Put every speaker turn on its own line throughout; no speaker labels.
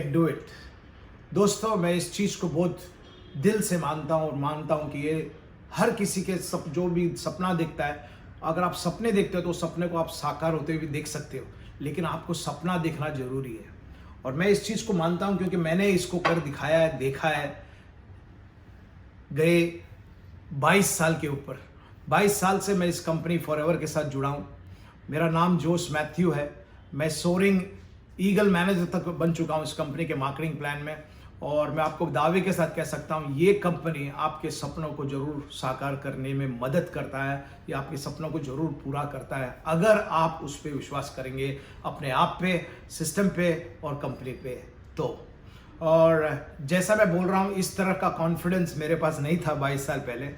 Can do it. दोस्तों, मैं इस चीज़ को बहुत दिल से मानता हूँ और मानता हूँ कि ये हर किसी के जो भी सपना देखता है, अगर आप सपने देखते हो तो उस सपने को आप साकार होते हुए भी देख सकते हो, लेकिन आपको सपना देखना जरूरी है। और मैं इस चीज़ को मानता हूँ क्योंकि मैंने इसको कर दिखाया है, देखा है। गए 22 साल के ऊपर 22 साल से मैं इस कंपनी फॉरएवर के साथ जुड़ा हूँ। मेरा नाम जोश मैथ्यू है। मैं सोरिंग ईगल मैनेजर तक बन चुका हूँ इस कंपनी के मार्केटिंग प्लान में, और मैं आपको दावे के साथ कह सकता हूँ ये कंपनी आपके सपनों को जरूर साकार करने में मदद करता है, या आपके सपनों को जरूर पूरा करता है अगर आप उस पर विश्वास करेंगे, अपने आप पे, सिस्टम पे और कंपनी पे। तो और जैसा मैं बोल रहा हूँ, इस तरह का कॉन्फिडेंस मेरे पास नहीं था 22 साल पहले,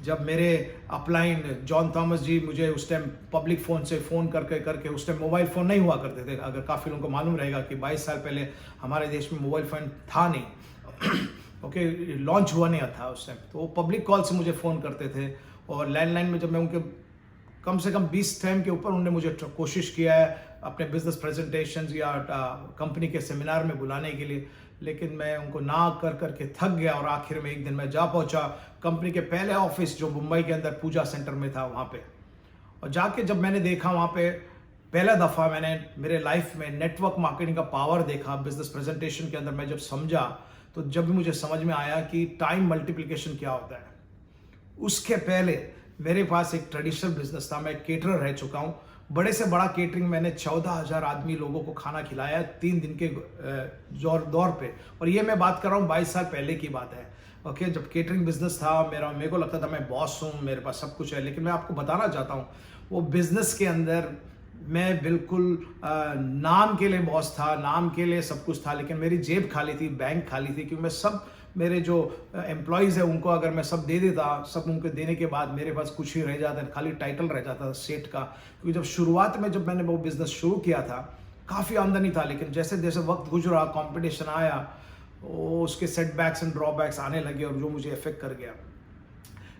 जब मेरे अपलाइन जॉन थॉमस जी मुझे उस टाइम पब्लिक फ़ोन से फ़ोन करके उस टाइम मोबाइल फ़ोन नहीं हुआ करते थे। अगर काफ़ी लोगों को मालूम रहेगा कि 22 साल पहले हमारे देश में मोबाइल फ़ोन था नहीं ओके, लॉन्च हुआ नहीं था उस टाइम। तो वो पब्लिक कॉल से मुझे फ़ोन करते थे, और लैंडलाइन में जब मैं उनके कम से कम 20 टाइम के ऊपर उन्होंने मुझे कोशिश किया है अपने बिजनेस प्रेजेंटेशन या कंपनी के सेमिनार में बुलाने के लिए, लेकिन मैं उनको ना करके थक गया। और आखिर में एक दिन मैं जा पहुंचा कंपनी के पहले ऑफिस जो मुंबई के अंदर पूजा सेंटर में था वहाँ पे। और जाके जब मैंने देखा वहाँ पे, पहला दफ़ा मैंने मेरे लाइफ में नेटवर्क मार्केटिंग का पावर देखा बिजनेस प्रेजेंटेशन के अंदर। मैं जब समझा तो जब भी मुझे समझ में आया कि टाइम मल्टीप्लिकेशन क्या होता है। उसके पहले मेरे पास एक ट्रेडिशनल बिजनेस था, मैं केटरर रह चुका हूँ। बड़े से बड़ा केटरिंग मैंने 14,000 आदमी लोगों को खाना खिलाया 3 दिन के दौर पे, और ये मैं बात कर रहा हूँ 22 साल पहले की बात है। ओके, जब केटरिंग बिजनेस था मेरे को लगता था मैं बॉस हूँ, मेरे पास सब कुछ है। लेकिन मैं आपको बताना चाहता हूँ वो बिजनेस के अंदर मैं बिल्कुल नाम के लिए बॉस था, नाम के लिए सब कुछ था, लेकिन मेरी जेब खाली थी, बैंक खाली थी। क्योंकि मैं सब मेरे जो एम्प्लॉयज़ है उनको अगर मैं सब दे देता, सब उनको देने के बाद मेरे पास कुछ ही रह जाता, खाली टाइटल रह जाता था सेठ का। क्योंकि जब शुरुआत में जब मैंने वो बिज़नेस शुरू किया था काफ़ी आमदनी था, लेकिन जैसे जैसे वक्त गुजरा, कंपटीशन आया, उसके सेटबैक्स एंड ड्रॉबैक्स आने लगे, और जो मुझे इफेक्ट कर गया।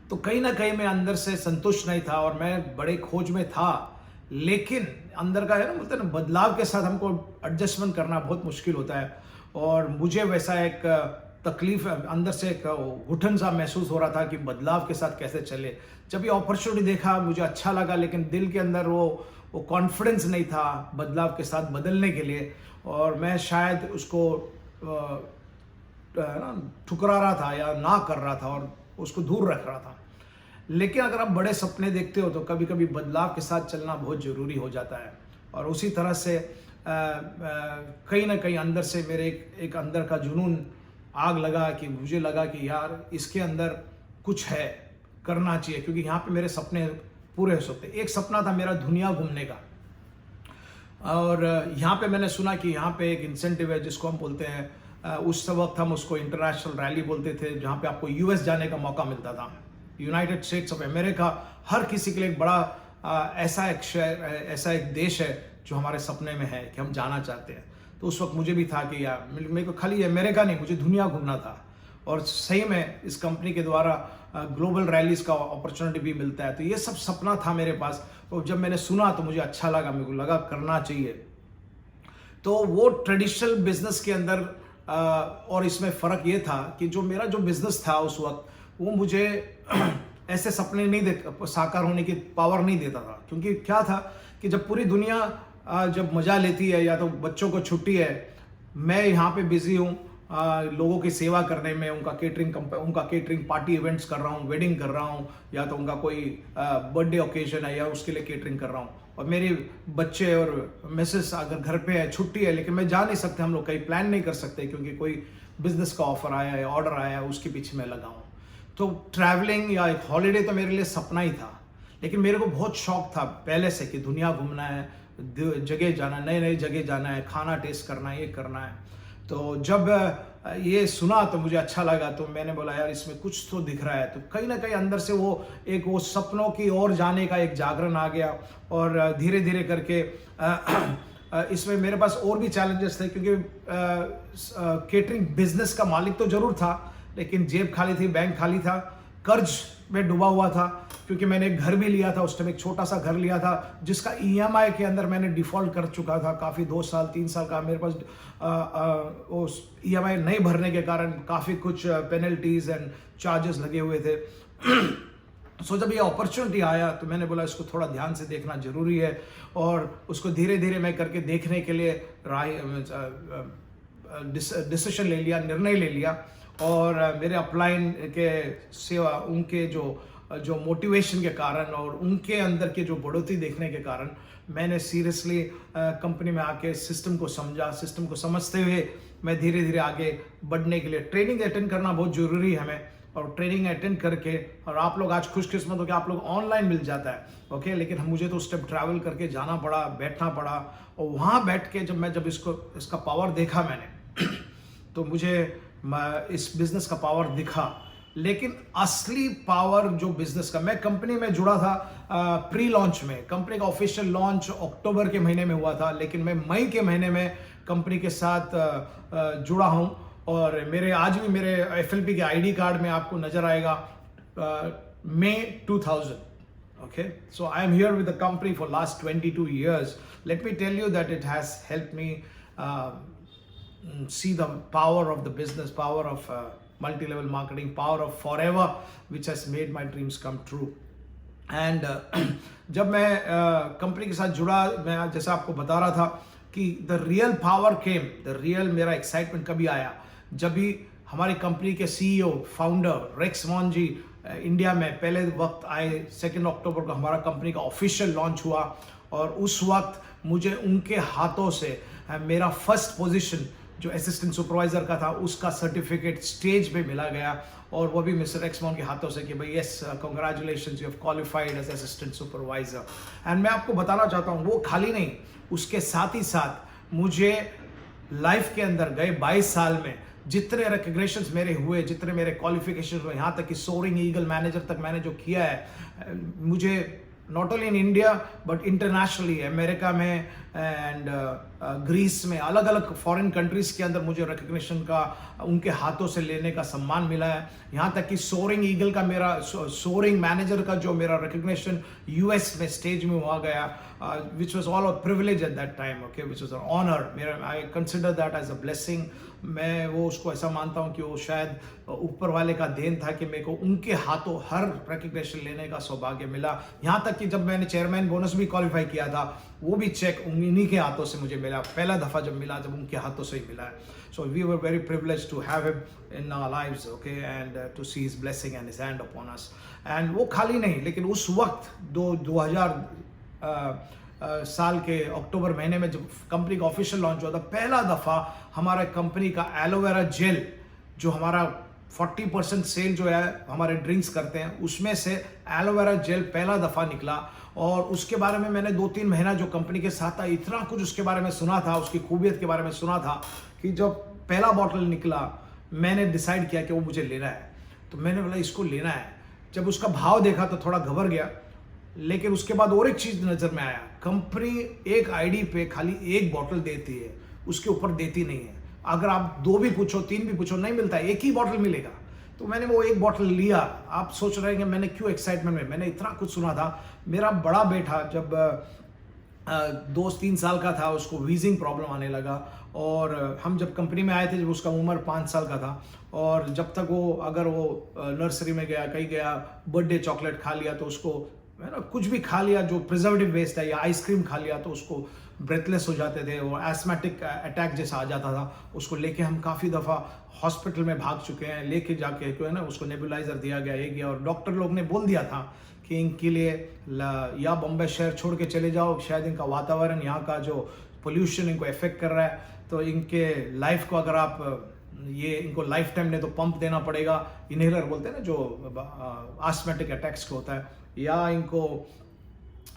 तो कहीं ना कहीं मैं अंदर से संतुष्ट नहीं था और मैं बड़े खोज में था। लेकिन अंदर का है ना, बोलते हैं ना, बदलाव के साथ हमको एडजस्टमेंट करना बहुत मुश्किल होता है। और मुझे वैसा एक तकलीफ अंदर से एक घुटन सा महसूस हो रहा था कि बदलाव के साथ कैसे चले। जब ये अपॉर्चुनिटी देखा मुझे अच्छा लगा, लेकिन दिल के अंदर वो कॉन्फिडेंस नहीं था बदलाव के साथ बदलने के लिए, और मैं शायद उसको ठुकरा रहा था या ना कर रहा था और उसको दूर रख रहा था। लेकिन अगर आप बड़े सपने देखते हो तो कभी कभी बदलाव के साथ चलना बहुत ज़रूरी हो जाता है। और उसी तरह से कहीं ना कहीं अंदर से मेरे एक अंदर का जुनून आग लगा कि मुझे लगा कि यार इसके अंदर कुछ है, करना चाहिए, क्योंकि यहाँ पे मेरे सपने पूरे हो सकते। एक सपना था मेरा दुनिया घूमने का, और यहाँ पे मैंने सुना कि यहाँ पे एक इंसेंटिव है जिसको हम बोलते हैं, उस वक्त हम उसको इंटरनेशनल रैली बोलते थे, जहाँ पे आपको यूएस जाने का मौका मिलता था, यूनाइटेड स्टेट्स ऑफ अमेरिका। हर किसी के लिए एक बड़ा ऐसा एक देश है जो हमारे सपने में है कि हम जाना चाहते हैं। तो उस वक्त मुझे भी था कि यार मेरे को खाली अमेरिका नहीं, मुझे दुनिया घूमना था। और सही में इस कंपनी के द्वारा ग्लोबल रैलीज का अपॉर्चुनिटी भी मिलता है। तो ये सब सपना था मेरे पास। तो जब मैंने सुना तो मुझे अच्छा लगा, मेरे को लगा करना चाहिए। तो वो ट्रेडिशनल बिजनेस के अंदर और इसमें फ़र्क ये था कि जो मेरा जो बिजनेस था उस वक्त, वो मुझे ऐसे सपने नहीं साकार होने की पावर नहीं देता था। क्योंकि क्या था कि जब पूरी दुनिया जब मज़ा लेती है या तो बच्चों को छुट्टी है, मैं यहाँ पे बिजी हूँ लोगों की सेवा करने में, उनका केटरिंग पार्टी इवेंट्स कर रहा हूँ, वेडिंग कर रहा हूँ, या तो उनका कोई बर्थडे ओकेजन है या उसके लिए केटरिंग कर रहा हूँ। और मेरे बच्चे और मिसेस अगर घर पे है, छुट्टी है, लेकिन मैं जा नहीं सकते, हम लोग कहीं प्लान नहीं कर सकते क्योंकि कोई बिजनेस का ऑफर आया है, ऑर्डर आया है, उसके पीछे मैं लगा हूँ। तो ट्रैवलिंग या एक हॉलीडे तो मेरे लिए सपना ही था। लेकिन मेरे को बहुत शौक था पहले से कि दुनिया घूमना है, जगह जाना, नए नए जगह जाना है, खाना टेस्ट करना है, ये करना है। तो जब ये सुना तो मुझे अच्छा लगा, तो मैंने बोला यार इसमें कुछ तो दिख रहा है। तो कहीं ना कहीं अंदर से वो सपनों की ओर जाने का एक जागरण आ गया। और धीरे धीरे करके इसमें मेरे पास और भी चैलेंजेस थे, क्योंकि केटरिंग बिजनेस का मालिक तो जरूर था, लेकिन जेब खाली थी, बैंक खाली था, कर्ज में डूबा हुआ था। क्योंकि मैंने एक घर भी लिया था उस टाइम, एक छोटा सा घर लिया था जिसका ईएमआई के अंदर मैंने डिफ़ॉल्ट कर चुका था काफ़ी, 2 साल 3 साल का मेरे पास उस ईएमआई नहीं भरने के कारण काफ़ी कुछ पेनल्टीज एंड चार्जेस लगे हुए थे। सो जब ये अपॉर्चुनिटी आया तो मैंने बोला इसको थोड़ा ध्यान से देखना जरूरी है, और उसको धीरे धीरे मैं करके देखने के लिए डिसीजन ले लिया, निर्णय ले लिया। और मेरे अपलाइन के सेवा, उनके जो मोटिवेशन के कारण और उनके अंदर के जो बढ़ोतरी देखने के कारण मैंने सीरियसली कंपनी में आके सिस्टम को समझा। सिस्टम को समझते हुए मैं धीरे धीरे आगे बढ़ने के लिए ट्रेनिंग अटेंड करना बहुत ज़रूरी है हमें, और ट्रेनिंग अटेंड करके, और आप लोग आज खुशकिस्मत हो कि आप लोग ऑनलाइन मिल जाता है, ओके। लेकिन मुझे तो उस टाइम ट्रैवल करके जाना पड़ा, बैठना पड़ा, और वहाँ बैठ के जब इसका पावर देखा मैंने तो मुझे इस बिज़नेस का पावर दिखा। लेकिन असली पावर जो बिज़नेस का, मैं कंपनी में जुड़ा था प्री लॉन्च में। कंपनी का ऑफिशियल लॉन्च अक्टूबर के महीने में हुआ था, लेकिन मैं मई के महीने में कंपनी के साथ जुड़ा हूँ। और आज भी मेरे एफएलपी के आईडी कार्ड में आपको नजर आएगा मई 2000, okay, so I am here with the company for last 22 years. Let me tell you that it has helped me see the power of the business, power of multi-level marketing, power of forever, which has made my dreams come true. And जब मैं company के साथ जुड़ा, मैं जैसा आपको बता रहा था कि the real power came, the real मेरा excitement कभी आया जब भी हमारी कंपनी के सीईओ फाउंडर रेक्स वॉन जी इंडिया में पहले वक्त आए। 2 अक्टूबर को हमारा कंपनी का ऑफिशियल लॉन्च हुआ, और उस वक्त मुझे उनके हाथों से मेरा फर्स्ट पोजीशन जो असिस्टेंट सुपरवाइजर का था उसका सर्टिफिकेट स्टेज पे मिला गया, और वो भी मिस्टर रेक्स वॉन के हाथों से कि भाई yes congratulations, you have qualified as assistant supervisor. And मैं आपको बताना चाहता हूँ वो खाली नहीं, उसके साथ ही साथ मुझे लाइफ के अंदर गए 22 साल में जितने रिकग्निशंस मेरे हुए, जितने मेरे क्वालिफिकेशन हुए, यहाँ तक कि सोरिंग ईगल मैनेजर तक मैंने जो किया है, मुझे not only in India but internationally, America में एंड ग्रीस में, अलग अलग फॉरेन कंट्रीज के अंदर मुझे रिकग्निशन का उनके हाथों से लेने का सम्मान मिला है। यहाँ तक कि सोरिंग ईगल का मेरा सोरिंग मैनेजर का जो मेरा रिकग्निशन यूएस में स्टेज में हुआ गया, which was all a privilege at that time, okay, which was an honor. I consider that as a blessing. मैं वो उसको ऐसा मानता हूँ कि वो शायद ऊपर वाले का देन था कि मेरे को उनके हाथों हर रिकग्निशन लेने का सौभाग्य मिला। यहाँ तक कि जब मैंने चेयरमैन बोनस भी क्वालिफाई किया था, वो भी चेक उन्हीं के हाथों से मुझे मिला, पहला दफ़ा जब मिला, जब उनके हाथों से ही मिला है। So we were very privileged to have him in our lives, okay, and to see his blessing and his hand upon us. And वो खाली नहीं, लेकिन उस वक्त 2000 साल के अक्टूबर महीने में जब कंपनी का ऑफिशियल लॉन्च हुआ था, पहला दफ़ा हमारा कंपनी का एलोवेरा जेल, जो हमारा 40% सेल जो है हमारे ड्रिंक्स करते हैं, उसमें से एलोवेरा जेल पहला दफ़ा निकला। और उसके बारे में मैंने 2-3 महीना जो कंपनी के साथ था, इतना कुछ उसके बारे में सुना था, उसकी खूबियत के बारे में सुना था कि जब पहला बॉटल निकला मैंने डिसाइड किया कि वो मुझे लेना है। तो मैंने बोला इसको लेना है। जब उसका भाव देखा तो थोड़ा घबर गया, लेकिन उसके बाद और एक चीज़ नज़र में आया, कंपनी एक आईडी पे खाली एक बॉटल देती है, उसके ऊपर देती नहीं है। अगर आप 2 भी पूछो 3 भी पूछो नहीं मिलता है, एक ही बॉटल मिलेगा। तो मैंने वो एक बॉटल लिया। आप सोच रहे हैं कि मैंने क्यों एक्साइटमेंट में, मैंने इतना कुछ सुना था। मेरा बड़ा बेटा जब 2-3 साल का था, उसको वीजिंग प्रॉब्लम आने लगा, और हम जब कंपनी में आए थे जब उसका उम्र 5 साल का था, और जब तक वो अगर वो नर्सरी में गया, कहीं गया, बर्थडे चॉकलेट खा लिया तो उसको, है ना, कुछ भी खा लिया जो प्रिजर्वेटिव वेस्ट है, या आइसक्रीम खा लिया तो उसको ब्रेथलेस हो जाते थे, और एस्मेटिक अटैक जैसा आ जाता था। उसको लेके हम काफ़ी दफ़ा हॉस्पिटल में भाग चुके हैं, लेके जाके है ना, उसको नेबुलाइजर दिया गया, ये गया, और डॉक्टर लोग ने बोल दिया था कि इनके लिए या बम्बई शहर छोड़ के चले जाओ, शायद इनका वातावरण, यहाँ का जो पोल्यूशन इनको इफेक्ट कर रहा है, तो इनके लाइफ को अगर आप ये इनको लाइफ टाइम नहीं तो पंप देना पड़ेगा, इनहेलर बोलते हैं ना जो आस्मेटिक अटैक्स को होता है, या इनको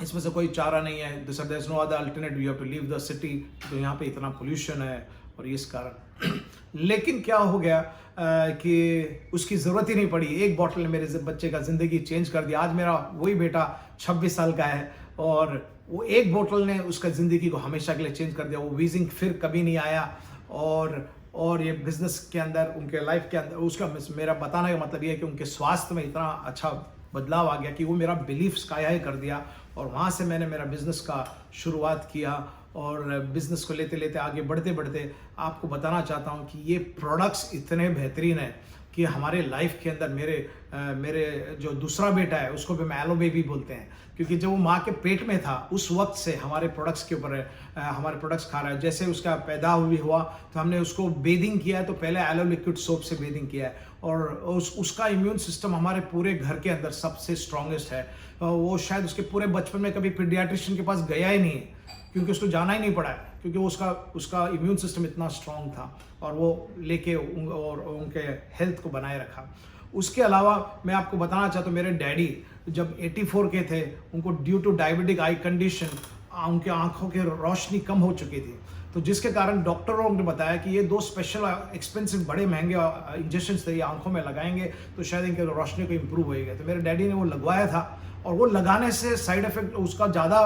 इसमें से कोई चारा नहीं है, there is no other alternative, you have to leave the city, तो यहाँ पे इतना पोल्यूशन है और इस कारण। लेकिन क्या हो गया कि उसकी ज़रूरत ही नहीं पड़ी। एक बॉटल ने मेरे बच्चे का ज़िंदगी चेंज कर दिया। आज मेरा वही बेटा 26 साल का है, और वो एक बोतल ने उसका ज़िंदगी को हमेशा के लिए चेंज कर दिया। वो वीजिंग फिर कभी नहीं आया, और ये बिज़नेस के अंदर, उनके लाइफ के अंदर, उसका मेरा बताने का मतलब ये है कि उनके स्वास्थ्य में इतना अच्छा बदलाव आ गया कि वो मेरा बिलीफ स्काई हाई कर दिया, और वहाँ से मैंने मेरा बिज़नेस का शुरुआत किया। और बिज़नेस को लेते लेते आगे बढ़ते बढ़ते आपको बताना चाहता हूँ कि ये प्रोडक्ट्स इतने बेहतरीन हैं कि हमारे लाइफ के अंदर मेरे जो दूसरा बेटा है उसको भी हम एलो बेबी बोलते हैं, क्योंकि जब वो माँ के पेट में था उस वक्त से हमारे प्रोडक्ट्स के ऊपर हमारे प्रोडक्ट्स खा रहा है। जैसे उसका पैदा हुआ तो हमने उसको बेदिंग किया है, तो पहले एलो लिक्विड सोप से बेदिंग किया है, और उसका इम्यून सिस्टम हमारे पूरे घर के अंदर सबसे स्ट्रॉन्गेस्ट है। वो शायद उसके पूरे बचपन में कभी पीडियाट्रिशियन के पास गया ही नहीं है, क्योंकि उसको जाना ही नहीं पड़ा है, क्योंकि उसका इम्यून सिस्टम इतना स्ट्रांग था, और वो लेके और उनके हेल्थ को बनाए रखा। उसके अलावा मैं आपको बताना चाहता हूँ, मेरे डैडी जब 84 के थे, उनको due to diabetic eye condition उनके आंखों की रोशनी कम हो चुकी थी, तो जिसके कारण डॉक्टरों ने बताया कि ये 2 स्पेशल एक्सपेंसिव बड़े महंगे इंजेक्शंस थे, ये आंखों में लगाएंगे तो शायद इनके रोशनी को इम्प्रूव होएगा। तो मेरे डैडी ने वो लगवाया था, और वो लगाने से साइड इफेक्ट उसका ज़्यादा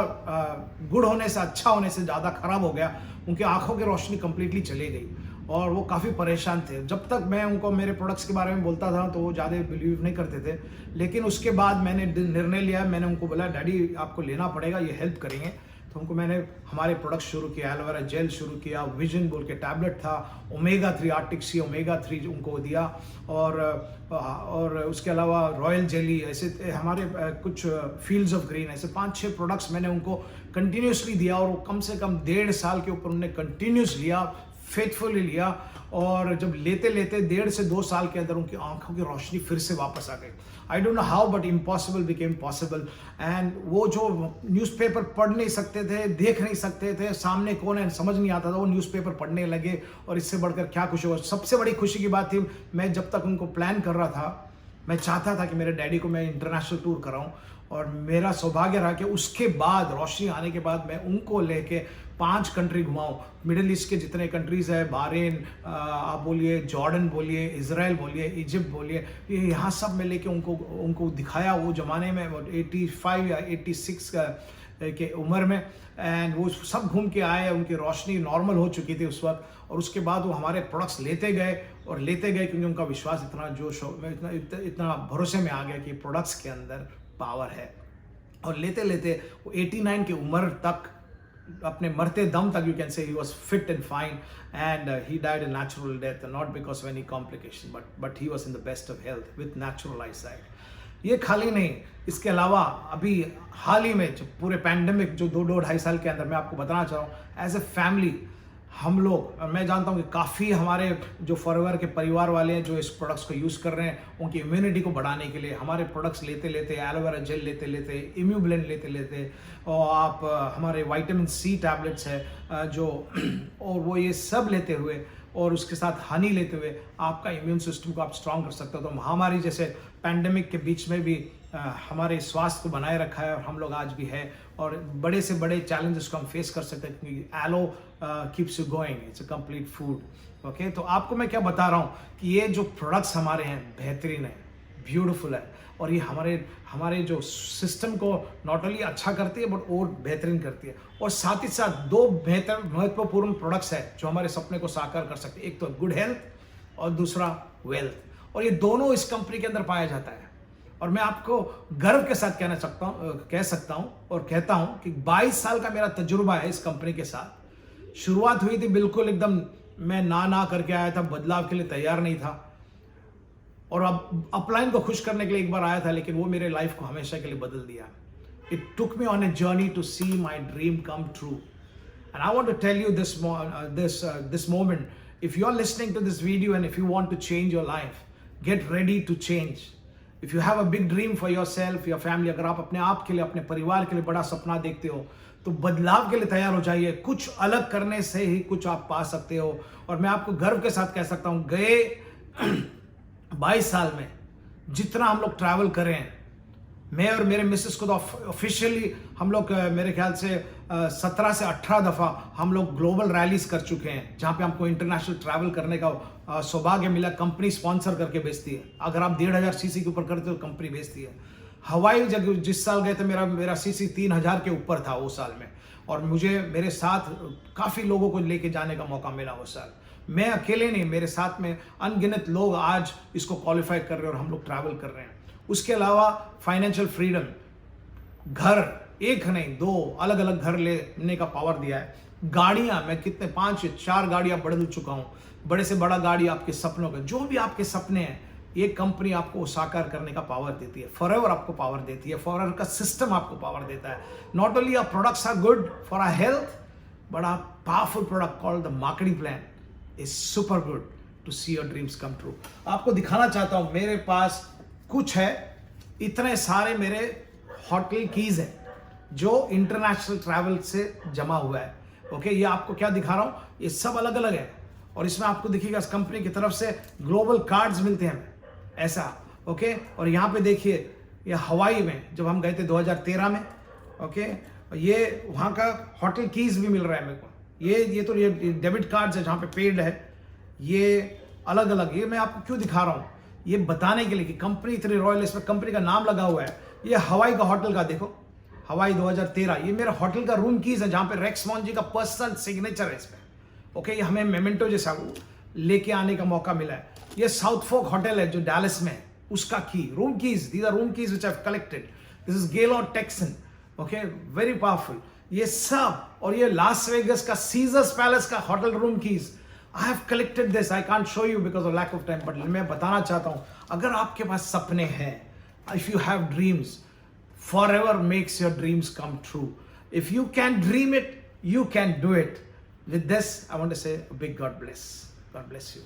गुड होने से, अच्छा होने से ज़्यादा ख़राब हो गया। उनकी आंखों की रोशनी कम्प्लीटली चली गई, और वो काफ़ी परेशान थे। जब तक मैं उनको मेरे प्रोडक्ट्स के बारे में बोलता था तो वो ज़्यादा बिलीव नहीं करते थे, लेकिन उसके बाद मैंने निर्णय लिया, मैंने उनको बोला डैडी आपको लेना पड़ेगा, ये हेल्प करेंगे। तो उनको मैंने हमारे प्रोडक्ट्स शुरू किया, एलोवेरा जेल शुरू किया, विजन बोल के टैबलेट था, ओमेगा 3 आर्टिक सी ओमेगा 3 उनको दिया, और उसके अलावा रॉयल जेली, ऐसे हमारे कुछ फील्ड्स ऑफ ग्रीन, ऐसे 5-6 प्रोडक्ट्स मैंने उनको कंटिन्यूसली दिया, और वो कम से कम 1.5 साल के ऊपर उन्होंने कंटिन्यूस लिया, फेथफुली लिया। और जब लेते लेते 1.5 से 2 साल के अंदर उनकी आंखों की रोशनी फिर से वापस आ गई। I don't know how but impossible became possible. And वो जो न्यूज़पेपर पढ़ नहीं सकते थे, देख नहीं सकते थे, सामने कौन है समझ नहीं आता था, वो न्यूज़पेपर पढ़ने लगे, और इससे बढ़कर क्या खुशी हो। सबसे बड़ी खुशी की बात थी, मैं जब तक उनको प्लान कर रहा था, मैं चाहता था कि मेरे डैडी को मैं इंटरनेशनल टूर कराऊं, और मेरा सौभाग्य रहा कि उसके बाद रोशनी आने के बाद मैं उनको लेके 5 कंट्री घुमाऊं। मिडिल ईस्ट के जितने कंट्रीज़ है, बहरीन आप बोलिए, जॉर्डन बोलिए, इजराइल बोलिए, इजिप्ट बोलिए, ये यहाँ सब मैं लेके उनको दिखाया। वो ज़माने में 85 या 86 के उम्र में, एंड वो सब घूम के आए, उनकी रोशनी नॉर्मल हो चुकी थी उस वक्त। और उसके बाद वो हमारे प्रोडक्ट्स लेते गए, क्योंकि उनका विश्वास इतना जोश इतना भरोसे में आ गया कि प्रोडक्ट्स के अंदर पावर है। और लेते लेते वो 89 की उम्र तक, अपने मरते दम तक, you can say he was fit and fine, and he died a natural death, not because of any complication, but he was in the best of health with natural I site. ये खाली नहीं, इसके अलावा अभी हाल ही में जो पूरे pandemic जो 2-2.5 साल के अंदर, मैं आपको बताना चाह रहा हूँ, एज ए फैमिली हम लोग, मैं जानता हूँ कि काफ़ी हमारे जो फॉरएवर के परिवार वाले हैं जो इस प्रोडक्ट्स को यूज़ कर रहे हैं, उनकी इम्यूनिटी को बढ़ाने के लिए हमारे प्रोडक्ट्स लेते लेते, एलोवेरा जेल लेते लेते, इम्यूब्लेंड लेते लेते, और आप हमारे विटामिन सी टैबलेट्स है जो, और वो ये सब लेते हुए, और उसके साथ हनी लेते हुए आपका इम्यून सिस्टम को आप स्ट्रॉन्ग कर सकते हो। तो महामारी जैसे पैंडेमिक के बीच में भी हमारे स्वास्थ्य को बनाए रखा है, और हम लोग आज भी है, और बड़े से बड़े चैलेंजेस को हम फेस कर सकते हैं, क्योंकि aloe keeps you going, it's a complete food. Okay, तो आपको मैं क्या बता रहा हूँ कि ये जो प्रोडक्ट्स हमारे हैं बेहतरीन है, ब्यूटीफुल है, और ये हमारे जो सिस्टम को नॉट ओनली अच्छा करती है बट और बेहतरीन करती है। और साथ ही साथ 2 बेहतर महत्वपूर्ण प्रोडक्ट्स हैं जो हमारे सपने को साकार कर सकते हैं, एक तो गुड हेल्थ और दूसरा वेल्थ, और ये दोनों इस कंपनी के अंदर पाया जाता है। और मैं आपको गर्व के साथ कह सकता हूं और कहता हूं कि 22 साल का मेरा तजुर्बा है इस कंपनी के साथ। शुरुआत हुई थी बिल्कुल एकदम, मैं ना करके आया था, बदलाव के लिए तैयार नहीं था, और अब अपलाइन को खुश करने के लिए एक बार आया था, लेकिन वो मेरे लाइफ को हमेशा के लिए बदल दिया। It took me on a journey to see my dream come true, and I want to tell you this moment, if you are listening to this video and if you want to change your life, get ready to change. If you have a big dream for yourself, your family, अगर आप अपने आप के लिए, अपने परिवार के लिए बड़ा सपना देखते हो, तो बदलाव के लिए तैयार हो जाइए। कुछ अलग करने से ही कुछ आप पा सकते हो। और मैं आपको गर्व के साथ कह सकता हूं, गए 22 साल में जितना हम लोग ट्रैवल करें हैं, मैं और मेरे मिसेस को तो ऑफिशियली हम लोग मेरे ख्याल से 17 से 18 दफ़ा हम लोग ग्लोबल रैलीज कर चुके हैं, जहाँ पे हमको इंटरनेशनल ट्रैवल करने का सौभाग्य मिला। कंपनी स्पॉन्सर करके भेजती है, अगर आप 1,500 सीसी के ऊपर करते हो तो कंपनी भेजती है। हवाई जब जिस साल गए थे, मेरा सीसी 3,000 के ऊपर था वो साल में, और मुझे मेरे साथ काफ़ी लोगों को लेके जाने का मौका मिला वो साल। मैं अकेले नहीं, मेरे साथ में अनगिनत लोग आज इसको क्वालिफाई कर रहे हैं और हम लोग ट्रैवल कर रहे हैं। उसके अलावा फाइनेंशियल फ्रीडम, घर एक नहीं दो अलग अलग घर लेने का पावर दिया है। गाड़ियां, मैं कितने 4 गाड़ियां बदल चुका हूं, बड़े से बड़ा गाड़ी आपके सपनों का, जो भी आपके सपने हैं ये कंपनी आपको साकार करने का पावर देती है। फॉरएवर आपको पावर देती है, फॉरएवर का सिस्टम आपको पावर देता है। Not only our products are good for our health, but our powerful product called the marketing plan is super good to see your dreams come true. आपको दिखाना चाहता हूं, मेरे पास कुछ है, इतने सारे मेरे होटल कीज हैं जो इंटरनेशनल ट्रैवल से जमा हुआ है। ओके, ये आपको क्या दिखा रहा हूं, ये सब अलग अलग है और इसमें आपको दिखेगा इस कंपनी की तरफ से ग्लोबल कार्ड्स मिलते हैं ऐसा। ओके, और यहाँ पे देखिए ये हवाई में जब हम गए थे 2013 में, ओके, ये वहाँ का होटल कीज भी मिल रहा है मेरे को। ये तो ये डेबिट कार्ड्स है जहाँ पे पेड है, ये अलग अलग। ये मैं आपको क्यों दिखा रहा हूँ, ये बताने के लिए कि कंपनी इतनी रॉयल, इसमें कंपनी का नाम लगा हुआ है। ये हवाई का होटल का देखो, हवाई 2013, ये मेरा होटल का रूम कीज है जहाँ पे रेक्स मॉन जी का पर्सनल सिग्नेचर है इसमें। ओके, ये हमें मेमेंटो जैसा लेके आने का मौका मिला है। ये साउथ फोक होटल है जो डैलस में है, उसका key, room keys, these are room keys which I have collected. This is Gaylord Texan, okay, very powerful. ये सब, और ये लास वेगस का सीजर्स पैलेस का hotel room keys, I have collected this. I can't show you because of lack of time, but मैं बताना चाहता हूं, अगर आपके पास सपने हैं, if you have dreams, forever makes your dreams come true. If you can dream it, you can do it. With this, I want to say a big God bless. God bless you.